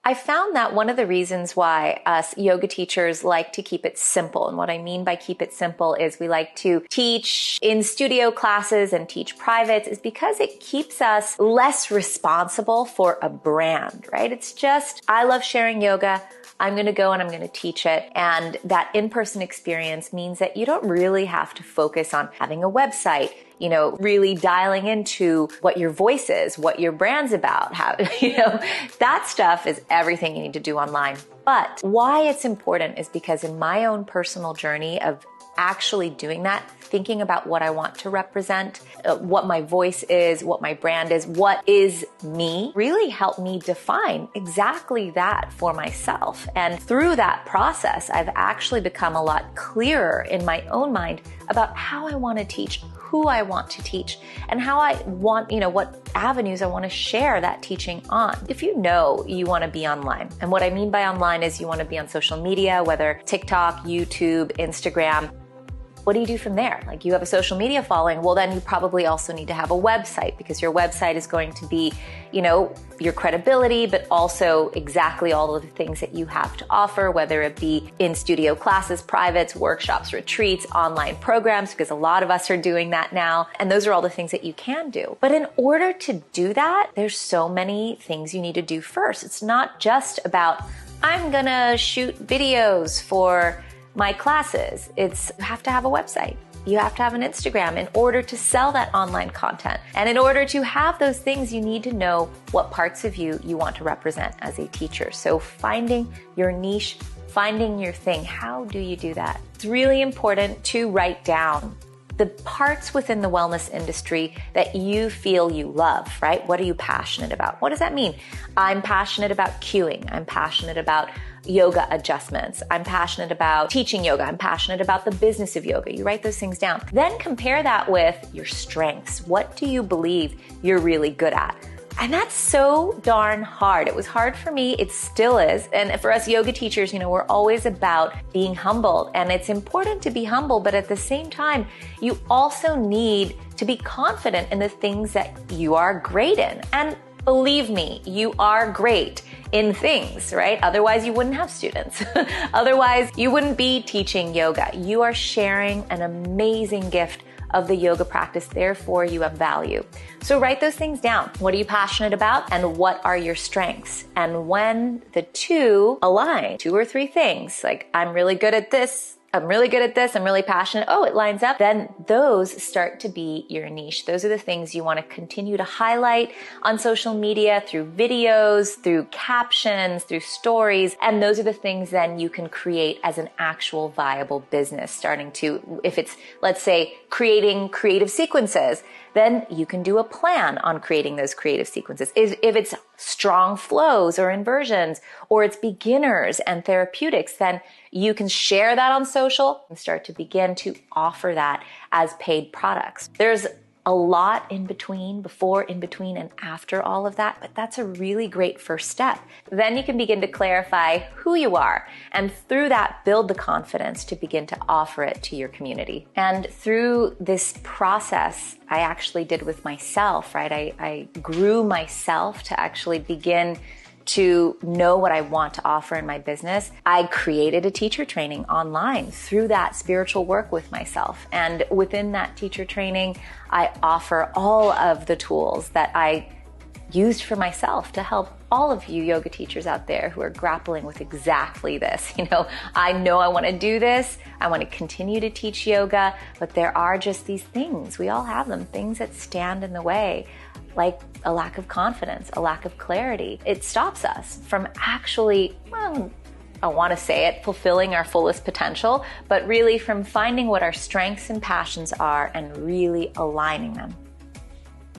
I found that one of the reasons why us yoga teachers like to keep it simple, and what I mean by keep it simple is we like to teach in studio classes and teach privates, is because it keeps us less responsible for a brand, right? It's just, I love sharing yoga. I'm going to go and I'm going to teach it. And that in-person experience means that you don't really have to focus on having a website, really dialing into what your voice is, what your brand's about, how, that stuff is everything you need to do online. But why it's important is because in my own personal journey of actually doing that, thinking about what I want to represent, what my voice is, what my brand is, what is me, really helped me define exactly that for myself. And through that process, I've actually become a lot clearer in my own mind about how I want to teach, who I want to teach, and how I want, what avenues I want to share that teaching on. If you want to be online, and what I mean by online is you want to be on social media, whether TikTok, YouTube, Instagram, what do you do from there? Like, you have a social media following, well, then you probably also need to have a website, because your website is going to be, your credibility, but also exactly all of the things that you have to offer, whether it be in studio classes, privates, workshops, retreats, online programs, because a lot of us are doing that now. And those are all the things that you can do. But in order to do that, there's so many things you need to do first. It's not just about, I'm gonna shoot videos for my classes. You have to have a website. You have to have an Instagram in order to sell that online content. And in order to have those things, you need to know what parts of you want to represent as a teacher. So finding your niche, finding your thing, how do you do that? It's really important to write down the parts within the wellness industry that you feel you love, right? What are you passionate about? What does that mean? I'm passionate about cueing. I'm passionate about yoga adjustments. I'm passionate about teaching yoga. I'm passionate about the business of yoga. You write those things down. Then compare that with your strengths. What do you believe you're really good at? And that's so darn hard. It was hard for me. It still is. And for us yoga teachers, we're always about being humble. And it's important to be humble, but at the same time, you also need to be confident in the things that you are great in. And believe me, you are great in things, right? Otherwise, you wouldn't have students. Otherwise, you wouldn't be teaching yoga. You are sharing an amazing gift of the yoga practice. Therefore, you have value. So write those things down. What are you passionate about? And what are your strengths? And when the two align, 2 or 3 things, like I'm really good at this, I'm really good at this, I'm really passionate, oh, it lines up, then those start to be your niche. Those are the things you want to continue to highlight on social media through videos, through captions, through stories. And those are the things then you can create as an actual viable business, starting to, if it's, let's say, creating creative sequences, then you can do a plan on creating those creative sequences. If it's strong flows or inversions, or it's beginners and therapeutics, then you can share that on social and start to begin to offer that as paid products. There's a lot in between, before, in between, and after all of that, but that's a really great first step. Then you can begin to clarify who you are, and through that, build the confidence to begin to offer it to your community. And through this process, I actually did with myself, right? I grew myself to actually begin to know what I want to offer in my business. I created a teacher training online through that spiritual work with myself. And within that teacher training, I offer all of the tools that I used for myself to help all of you yoga teachers out there who are grappling with exactly this. I know I want to do this. I want to continue to teach yoga, but there are just these things. We all have them, things that stand in the way, like a lack of confidence, a lack of clarity. It stops us from actually, I want to say it, fulfilling our fullest potential, but really from finding what our strengths and passions are and really aligning them.